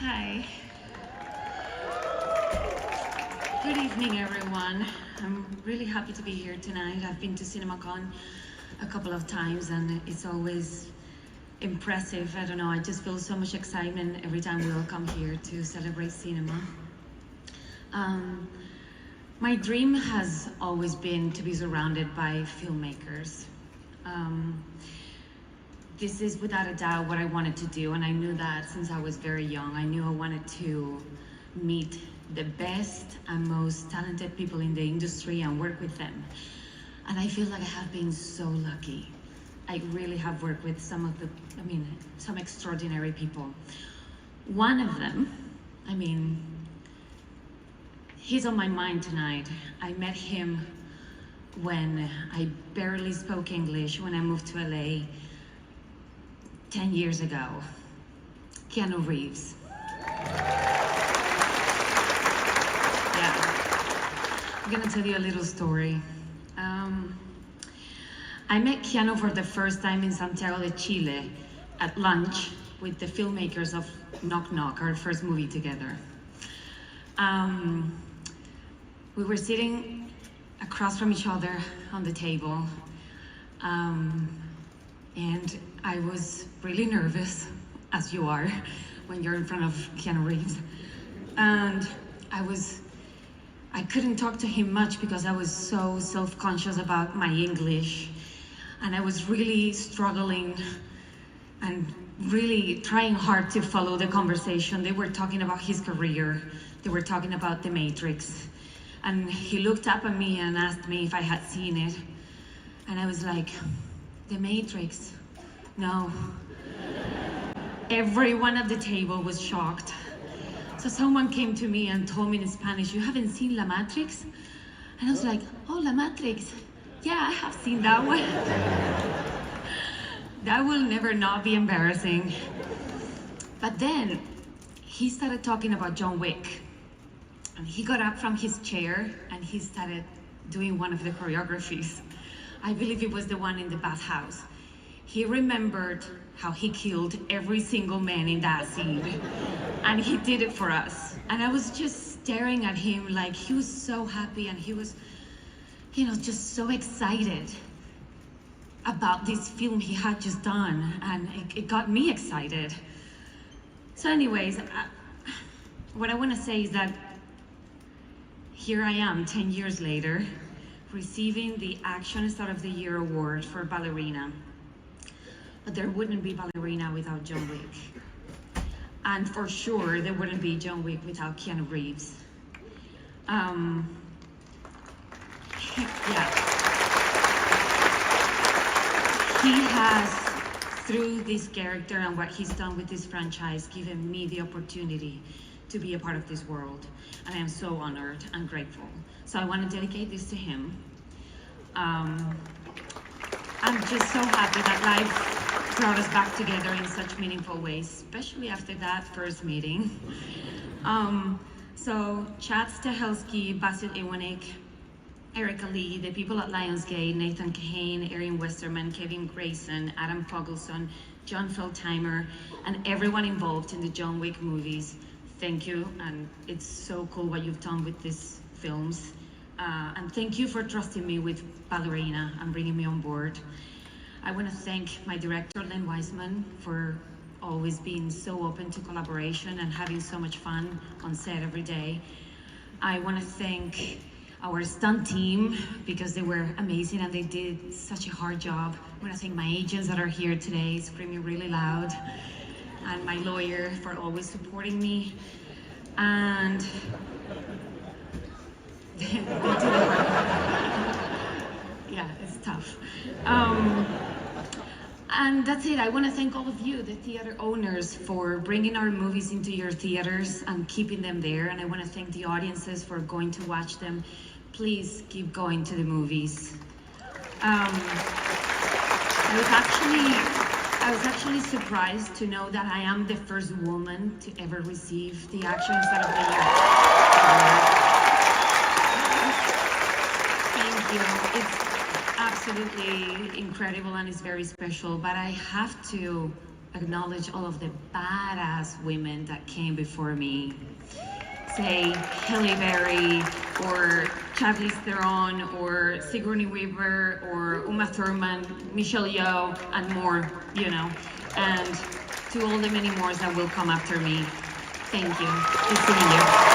Hi. Good evening, everyone. I'm really happy to be here tonight. I've been to CinemaCon a couple of times and it's always impressive. I don't know, I just feel so much excitement every time we all come here to celebrate cinema. My dream has always been to be surrounded by filmmakers. This is without a doubt what I wanted to do, and I knew that since I was very young. I knew I wanted to meet the best and most talented people in the industry and work with them. And I feel like I have been so lucky. I really have worked with some extraordinary people. One of them, he's on my mind tonight. I met him when I barely spoke English when I moved to LA 10 years ago. Keanu Reeves. Yeah, I'm gonna tell you a little story. I met Keanu for the first time in Santiago de Chile at lunch with the filmmakers of Knock Knock, our first movie together. We were sitting across from each other on the table, and I was really nervous, as you are when you're in front of Keanu Reeves. And I couldn't talk to him much because I was so self-conscious about my English. And I was really struggling and really trying hard to follow the conversation. They were talking about his career. They were talking about The Matrix. And he looked up at me and asked me if I had seen it. And I was like, The Matrix? No. Everyone at the table was shocked. So someone came to me and told me in Spanish, "You haven't seen La Matrix?" And I was like, "Oh, La Matrix. Yeah, I have seen that one." That will never not be embarrassing. But then he started talking about John Wick. And he got up from his chair and he started doing one of the choreographies. I believe it was the one in the bathhouse. He remembered how he killed every single man in that scene. And he did it for us. And I was just staring at him like he was so happy and he was, just so excited about this film he had just done. And it got me excited. So anyways, what I want to say is that here I am 10 years later, receiving the Action Star of the Year award for Ballerina. But there wouldn't be Ballerina without John Wick. And for sure, there wouldn't be John Wick without Keanu Reeves. Yeah. He has, through this character and what he's done with this franchise, given me the opportunity to be a part of this world. And I am so honored and grateful. So I want to dedicate this to him. I'm just so happy that life brought us back together in such meaningful ways, especially after that first meeting. So Chad Stahelski, Basil Iwanek, Erica Lee, the people at Lionsgate, Nathan Kahane, Erin Westerman, Kevin Grayson, Adam Fogelson, John Feldheimer, and everyone involved in the John Wick movies. Thank you, and it's so cool what you've done with these films. And thank you for trusting me with Ballerina and bringing me on board. I want to thank my director, Len Wiseman, for always being so open to collaboration and having so much fun on set every day. I want to thank our stunt team because they were amazing and they did such a hard job. I want to thank my agents that are here today, screaming really loud, and my lawyer for always supporting me. And yeah, it's tough. And that's it. I want to thank all of you, the theater owners, for bringing our movies into your theaters and keeping them there. And I want to thank the audiences for going to watch them. Please keep going to the movies. I was actually surprised to know that I am the first woman to ever receive the Action Star of the Year award. Thank you. It's absolutely incredible and it's very special, but I have to acknowledge all of the badass women that came before me. Say Halle Berry, or Charlize Theron, or Sigourney Weaver, or Uma Thurman, Michelle Yeoh, and more, you know. And to all the many more that will come after me, thank you. Good seeing you.